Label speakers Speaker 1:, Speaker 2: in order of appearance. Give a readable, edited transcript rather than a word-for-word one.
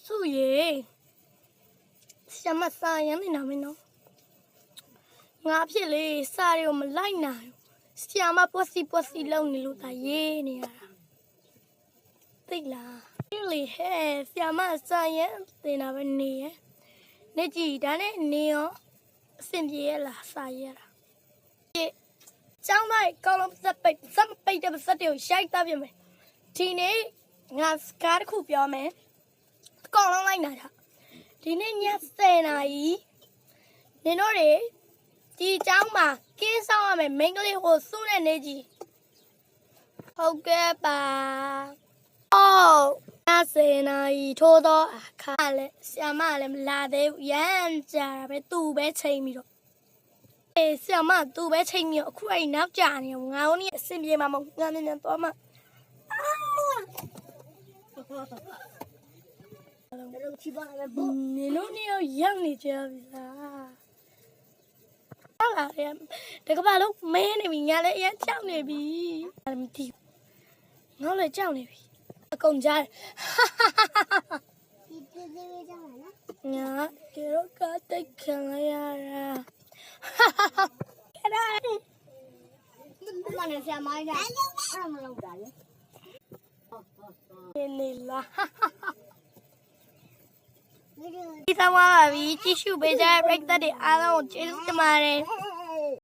Speaker 1: စုရေဆရာမစာရမ်းနေတာမင်းနော်ငါဖြစ်လေစာတွေကိုမလိုက်နိုင်ဆရာမပွက်စီလုံနေလို့ဒါရေးနေရတာသိလားဒီလေဟဲ့ဆရာမစာရမ်းတင်တာပဲနေရနေကြည့်ဒါနဲ့နေရောအဆင်ပြေရလားစာရတာကျောင်းသားကောင်းလုံးစက်ပိတ်တဲ့စက်တွေကိုရိုက်သားပြမယ်ဒီနေ့ငါစကားတစ်ခုပြောမယ်အကောင်လုံးလိုက်နာတာဒီနေ့ည10 နာရီနင်တို့တွေဒီကျောင်းမှာကင်းဆောင်ရမယ်မိန်းကလေးကိုစုနဲ့နေကြည့်ဟုတ်ကဲ့ပါအော်10 နာရီထိုးတော့အခါလဲဆရာမလည်းမလာသေးဘူးရမ်းကြာပဲသူ့ပဲချိန်ပြီးတော့ဆရာမသူ့ပဲချိန်ပြီးတော့အခုအဲ့နောက်ကြာနေငါတို့နေအဆင်ပြေမှာမဟုတ်ငါမြန်သွားမှာနေလို့နေရောက်နေကြပြီလားဟာလာတယ်တကဘာလို့မင်းနေပြီညာလည်းအရင်ကြောက်နေပြီမသိငါလည်းကြောက်နေပြီအကုန်ကြား
Speaker 2: ဒီတေးသေးကြောင်းလား
Speaker 1: ငါဒီတော့ကတိတ်ခံလိုက်ရတာအဲ့ဒါ
Speaker 2: မနက်ဆရာမကြီးအဲ့မလုပ်တာလေ
Speaker 1: နေလား
Speaker 2: ဒီ
Speaker 1: ဒီဆောင်ပါပြီကြည့်ရှုပေးကြတဲ့ပရိသတ်တွေအားလုံးကိုကျေးဇူးတင်ပါတယ်